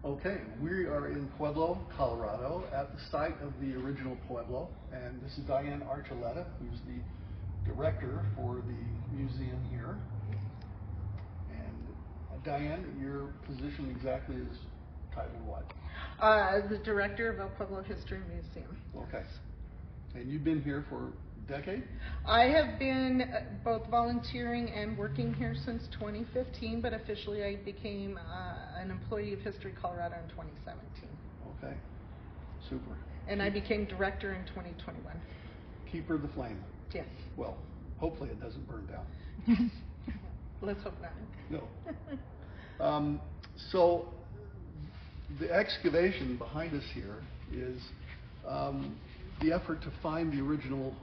Okay, we are in Pueblo, Colorado, at the site of the original Pueblo, and this is Dianne Archuleta, who's the director for the museum here. And Dianne, your position exactly is titled what? The director of El Pueblo History Museum. Okay, and you've been here for a decade? I have been both volunteering and working here since 2015, but officially I became an employee of History Colorado in 2017. Okay, super. And I became director in 2021. Keeper of the flame. Yes. Well, hopefully it doesn't burn down. Let's hope not. No. So the excavation behind us here is the effort to find the original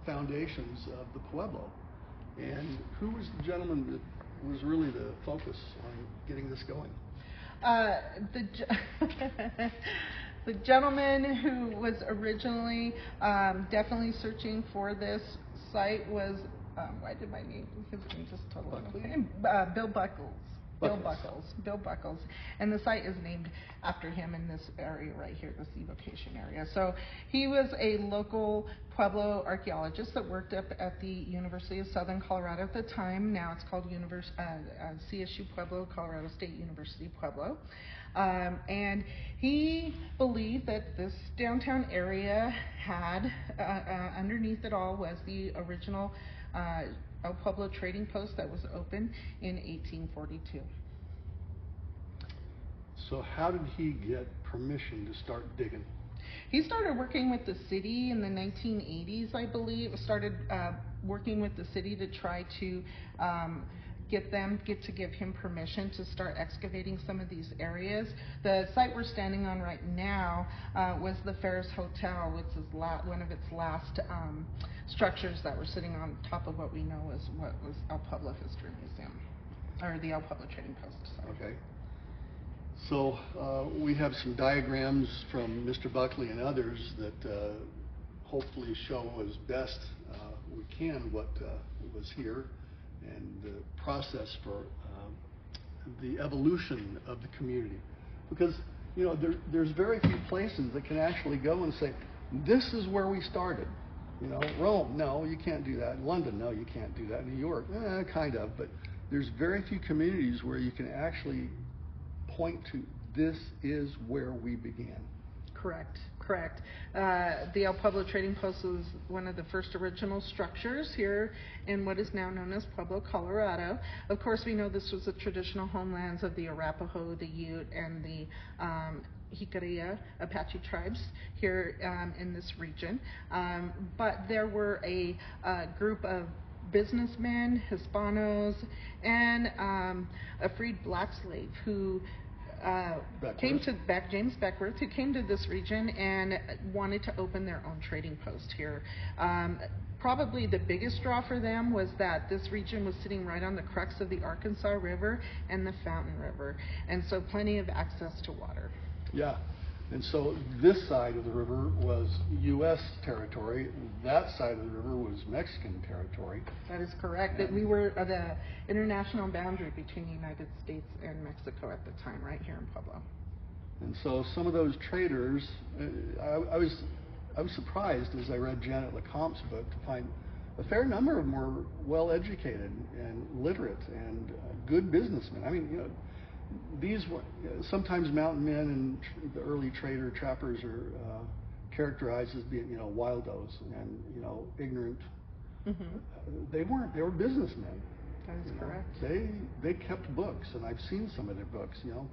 foundations of the Pueblo. And who was the gentleman that was really the focus on getting this going? The gentleman who was originally definitely searching for this site was, why did my name, his name just totally Bill Buckles. Bill Buckles. And the site is named after him in this area right here, this evocation area. So he was a local Pueblo archaeologist that worked up at the University of Southern Colorado at the time. Now it's called CSU Pueblo, Colorado State University Pueblo. And he believed that this downtown area had, underneath it all was the original El Pueblo trading post that was open in 1842. So how did he get permission to start digging? He started working with the city in the 1980s, I believe. Started working with the city to try to get to give him permission to start excavating some of these areas. The site we're standing on right now was the Ferris Hotel, which is one of its last structures that were sitting on top of what we know as what was El Pueblo History Museum, or the El Pueblo Trading Post. Sorry. Okay. So we have some diagrams from Mr. Buckley and others that hopefully show as best we can what was here and the process for the evolution of the community. Because, you know, there's very few places that can actually go and say, this is where we started. You know, Rome, no, you can't do that. London, no, you can't do that. New York, kind of. But there's very few communities where you can actually point to, this is where we began. Correct. The El Pueblo Trading Post was one of the first original structures here in what is now known as Pueblo, Colorado. Of course, we know this was the traditional homelands of the Arapaho, the Ute, and the Jicarilla Apache tribes here in this region. But there were a group of businessmen, Hispanos, and a freed black slave who James Beckworth, who came to this region and wanted to open their own trading post here. Probably the biggest draw for them was that this region was sitting right on the crux of the Arkansas River and the Fountain River, and so plenty of access to water. Yeah, and so this side of the river was U.S. territory. That side of the river was Mexican territory. That is correct. That we were the international boundary between the United States and Mexico at the time, right here in Pueblo. And so some of those traders, I was surprised as I read Janet LeCompte's book to find a fair number of them were well educated and literate and good businessmen. I mean, you know, these were sometimes mountain men and the early trappers are characterized as being, you know, wildos and, you know, ignorant. Mm-hmm. They weren't. They were businessmen. That is correct. They kept books, and I've seen some of their books. You know,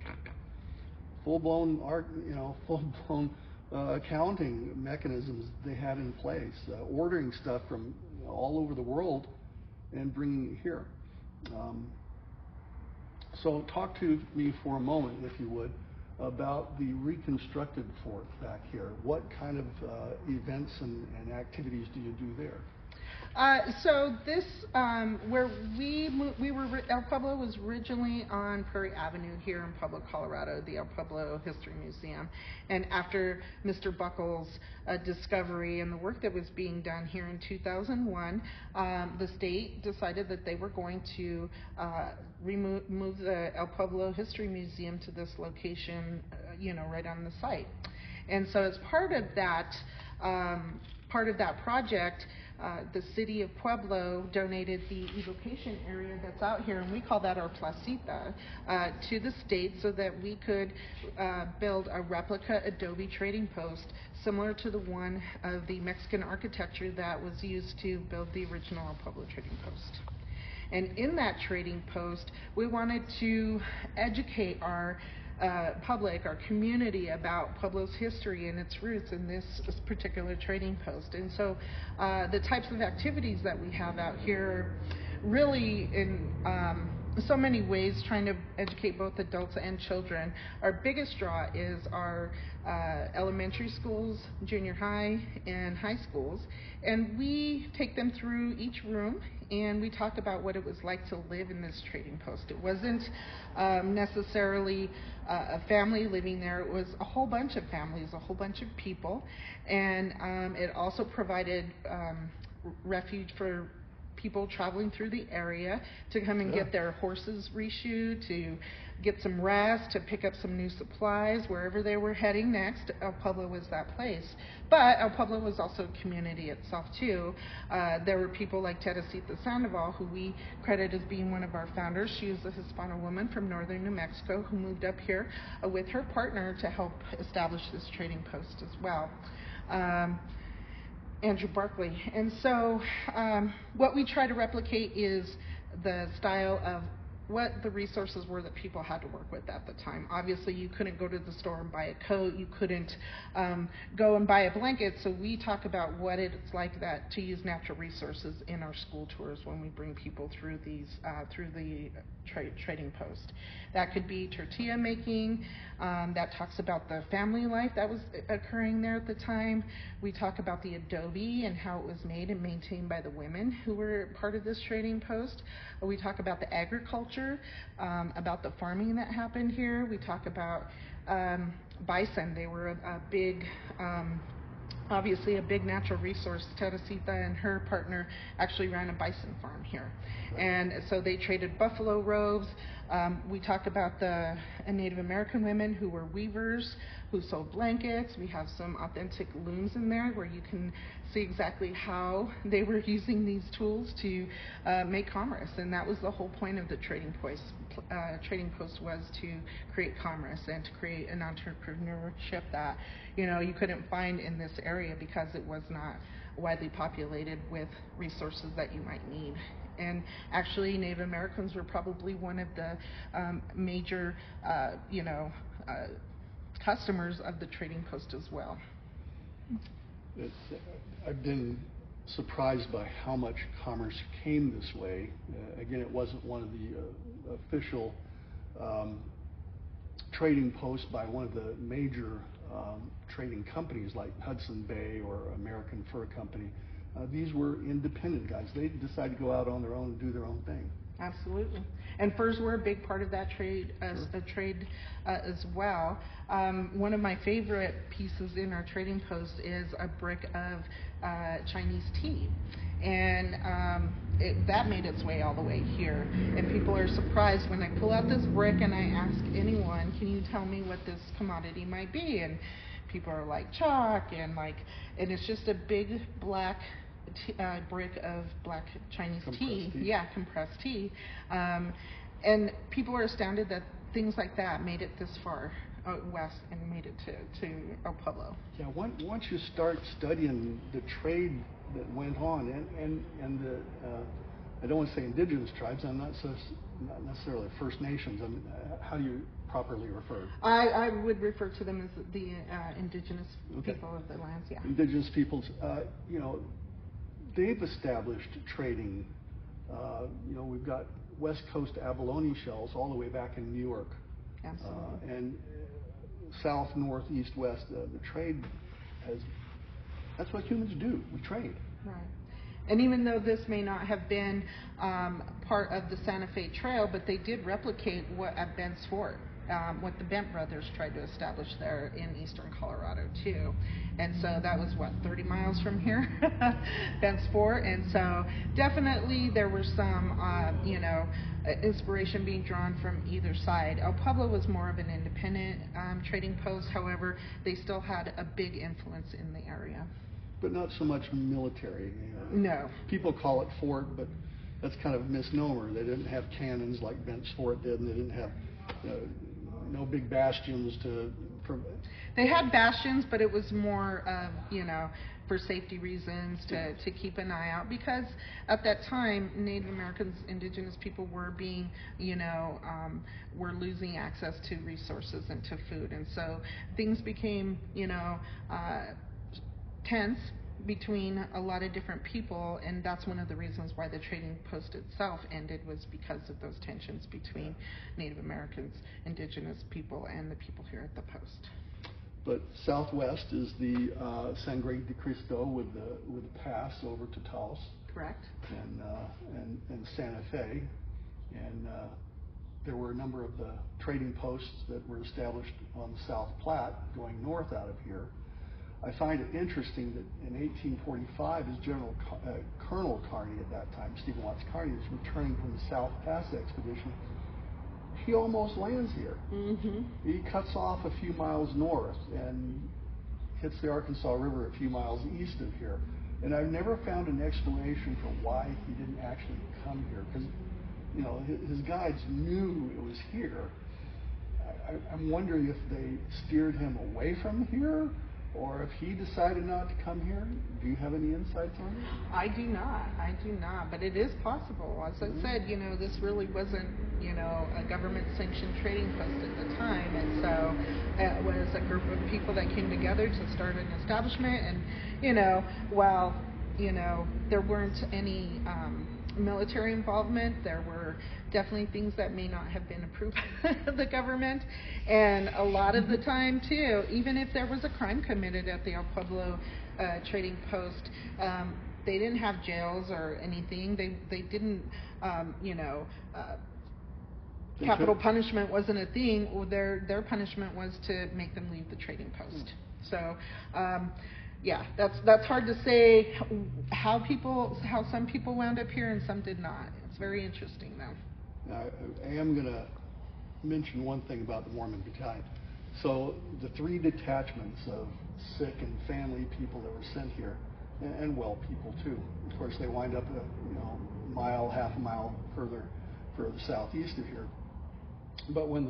full-blown art. You know, full-blown accounting mechanisms they had in place, ordering stuff from all over the world and bringing it here. So talk to me for a moment, if you would, about the reconstructed fort back here. What kind of events and activities do you do there? So this, where we were, El Pueblo was originally on Prairie Avenue here in Pueblo, Colorado, the El Pueblo History Museum. And after Mr. Buckles' discovery and the work that was being done here in 2001, the state decided that they were going to move the El Pueblo History Museum to this location, right on the site. And so as part of that project, the city of Pueblo donated the evocation area that's out here, and we call that our placita, to the state so that we could build a replica adobe trading post similar to the one of the Mexican architecture that was used to build the original El Pueblo trading post. And in that trading post, we wanted to educate our public, our community, about Pueblo's history and its roots in this particular trading post. And so the types of activities that we have out here really in so many ways trying to educate both adults and children. Our biggest draw is our elementary schools, junior high, and high schools. And we take them through each room and we talk about what it was like to live in this trading post. It wasn't necessarily a family living there. It was a whole bunch of families, a whole bunch of people. And it also provided refuge for people traveling through the area to come and get their horses reshoed, to get some rest, to pick up some new supplies wherever they were heading next. El Pueblo was that place. But El Pueblo was also a community itself too. There were people like Teresita Sandoval, who we credit as being one of our founders. She is a Hispano woman from northern New Mexico who moved up here with her partner to help establish this trading post as well. Andrew Barkley. And so what we try to replicate is the style of what the resources were that people had to work with at the time. Obviously, you couldn't go to the store and buy a coat. You couldn't go and buy a blanket. So we talk about what it's like that to use natural resources in our school tours when we bring people through these through the trading post. That could be tortilla making. That talks about the family life that was occurring there at the time. We talk about the adobe and how it was made and maintained by the women who were part of this trading post. We talk about the agriculture, about the farming that happened here. We talk about bison. They were a big obviously a big natural resource. Teresita and her partner actually ran a bison farm here. And so they traded buffalo robes. We talk about the Native American women who were weavers, who sewed blankets. We have some authentic looms in there where you can see exactly how they were using these tools to make commerce. And that was the whole point of the trading post. Was to create commerce and to create an entrepreneurship that you couldn't find in this area because it was not widely populated with resources that you might need. And actually, Native Americans were probably one of the major, customers of the trading post as well. I've been surprised by how much commerce came this way. Again, it wasn't one of the official trading posts by one of the major trading companies like Hudson Bay or American Fur Company. These were independent guys. They decided to go out on their own and do their own thing. Absolutely. And furs were a big part of that trade, as well. One of my favorite pieces in our trading post is a brick of Chinese tea. And that made its way all the way here. And people are surprised when I pull out this brick and I ask anyone, can you tell me what this commodity might be? And people are like chalk and it's just a big black brick of black Chinese tea. Yeah, compressed tea. And people are astounded that things like that made it this far out west and made it to El Pueblo. Yeah, once you start studying the trade that went on and the I don't want to say indigenous tribes. I'm not necessarily First Nations. How do you properly refer? I would refer to them as the indigenous people of the lands. Yeah. Indigenous peoples. They've established trading. We've got West Coast abalone shells all the way back in New York. Absolutely. And south, north, east, west. The trade that's what humans do. We trade. Right. And even though this may not have been part of the Santa Fe Trail, but they did replicate what at Bent's Fort, what the Bent brothers tried to establish there in eastern Colorado too. And so that was, what, 30 miles from here, Bent's Fort. And so definitely there was some, inspiration being drawn from either side. El Pueblo was more of an independent trading post. However, they still had a big influence in the area. But not so much military. No. People call it fort, but that's kind of a misnomer. They didn't have cannons like Bent's Fort did, and they didn't have no big bastions to... They had bastions, but it was more of, for safety reasons, to keep an eye out, because at that time, Native Americans, indigenous people were being, were losing access to resources and to food. And so things became, tense between a lot of different people, and that's one of the reasons why the trading post itself ended, was because of those tensions between Native Americans, indigenous people, and the people here at the post. But southwest is the Sangre de Cristo with the pass over to Taos. Correct. And Santa Fe, and there were a number of the trading posts that were established on the South Platte going north out of here. I find it interesting that in 1845, as Colonel Kearney at that time, Stephen Watts Kearney, is returning from the South Pass expedition, he almost lands here. Mm-hmm. He cuts off a few miles north and hits the Arkansas River a few miles east of here. And I've never found an explanation for why he didn't actually come here, because his guides knew it was here. I'm wondering if they steered him away from here, or if he decided not to come here. Do you have any insights on it? I do not, but it is possible. As I said, this really wasn't, a government-sanctioned trading post at the time, and so it was a group of people that came together to start an establishment, and, while, there weren't any military involvement, there were definitely things that may not have been approved by the government, and a lot of the time too, even if there was a crime committed at the El Pueblo trading post, they didn't have jails or anything. They didn't, capital punishment wasn't a thing. Their punishment was to make them leave the trading post. So yeah, that's hard to say how some people wound up here and some did not. It's very interesting though. Now, I am going to mention one thing about the Mormon Battalion. So the 3 detachments of sick and family people that were sent here, and well people too. Of course, they wind up half a mile further southeast of here. But when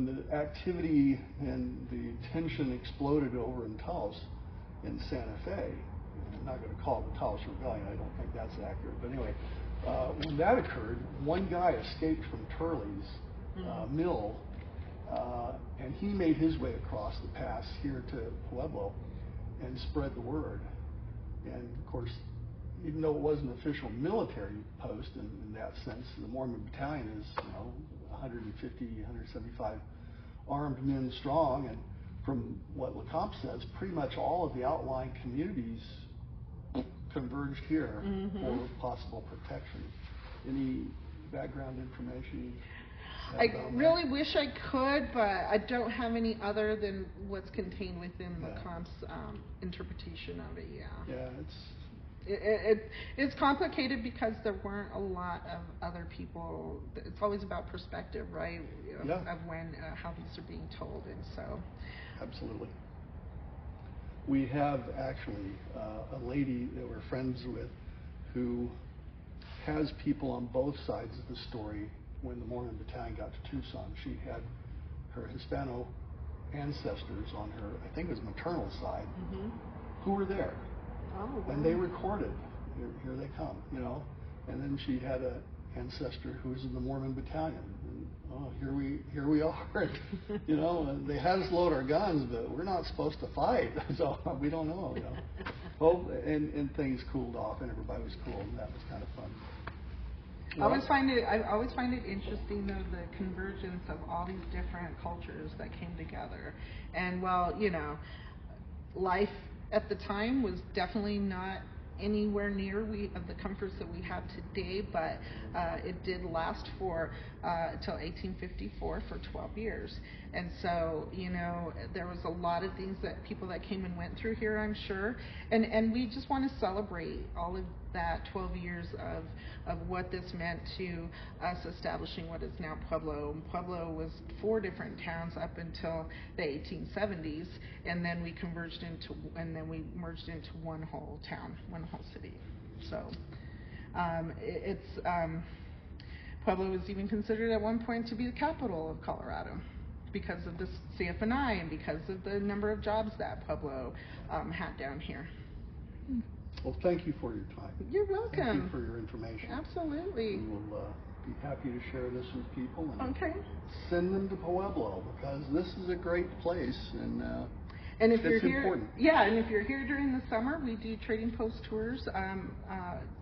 the activity and the tension exploded over in Taos, in Santa Fe, I'm not going to call it the Taos Rebellion, I don't think that's accurate, but anyway, when that occurred, one guy escaped from Turley's mill, and he made his way across the pass here to Pueblo and spread the word. And of course, even though it was an official military post in that sense, the Mormon Battalion is 150, 175 armed men strong, and from what Lecomte says, pretty much all of the outlying communities converged here for possible protection. Any background information? I really wish I could, but I don't have any other than what's contained within Lecomte's interpretation of it. It's complicated because there weren't a lot of other people. It's always about perspective, right? Of when how these are being told, and so. Absolutely. We have actually a lady that we're friends with who has people on both sides of the story. When the Mormon Battalion got to Tucson, she had her Hispano ancestors on her, I think it was maternal side, who were there. Oh, wow. And they recorded, here they come, And then she had an ancestor who was in the Mormon Battalion. And, here we are. And they had us load our guns, but we're not supposed to fight, so we don't know. Well, and things cooled off, and everybody was cool, and that was kind of fun. I always find it interesting, though, the convergence of all these different cultures that came together. And life at the time was definitely not anywhere near of the comforts that we have today, but it did last for until 1854 for 12 years. And so, you know, there was a lot of things that people that came and went through here, I'm sure, and we just want to celebrate all of that 12 years of what this meant to us establishing what is now Pueblo. Pueblo was 4 different towns up until the 1870s, and then we merged into one whole town, one whole city. So Pueblo was even considered at one point to be the capital of Colorado because of the CFNI and because of the number of jobs that Pueblo had down here. Well, thank you for your time. You're welcome. Thank you for your information. Absolutely. We will be happy to share this with people and okay. send them to Pueblo, because this is a great place, and if you're it's here, important. Yeah, and if you're here during the summer, we do trading post tours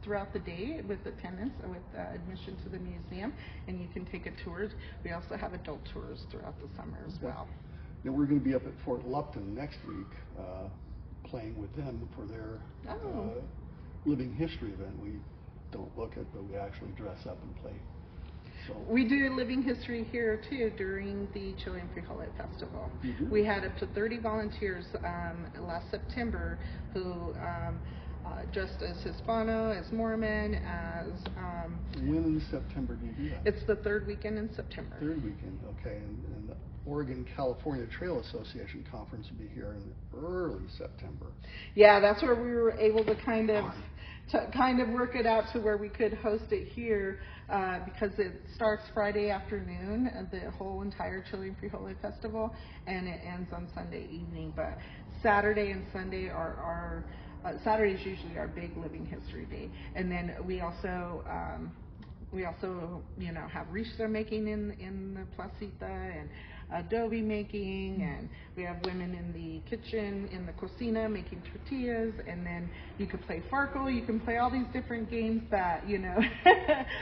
throughout the day with attendance, with admission to the museum, and you can take a tour. We also have adult tours throughout the summer as well. Now, we're going to be up at Fort Lupton next week, playing with them for their living history event. We don't book it, but we actually dress up and play. So we do living history here too during the Chile and Frijole Festival. We had up to 30 volunteers last September who dressed as Hispano, as Mormon, as when in September do you do that? It's the 3rd weekend in September. 3rd weekend, okay. And the Oregon-California Trail Association conference will be here in early September. Yeah, that's where we were able to kind of work it out to where we could host it here because it starts Friday afternoon, the whole entire Chile and Frijole Festival, and it ends on Sunday evening. But Saturday and Sunday are Saturday is usually our big living history day, and then we also you know, have risha making in the placita, and adobe making, and we have women in the kitchen, in the cocina, making tortillas, and then you can play Farkle, you can play all these different games that, you know,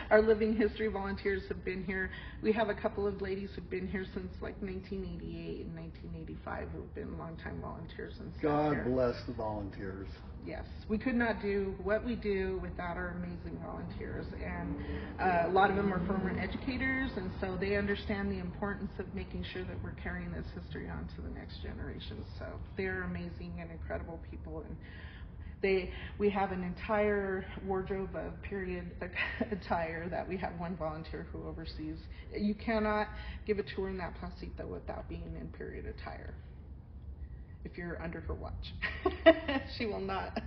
our living history volunteers have been here. We have a couple of ladies who've been here since like 1988 and 1985 who've been longtime volunteers and stuff. God bless the volunteers. Yes, we could not do what we do without our amazing volunteers, and a lot of them are former educators, and so they understand the importance of making sure that we're carrying this history on to the next generation. So they're amazing and incredible people, and we have an entire wardrobe of period attire that we have one volunteer who oversees. You cannot give a tour in that placita without being in period attire. If you're under her watch, she will not.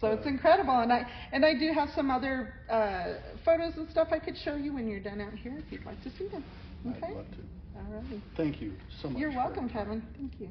So it's incredible, and I do have some other photos and stuff I could show you when you're done out here if you'd like to see them. Okay. I'd love to. All right. Thank you so much. You're welcome, Kevin. Thank you.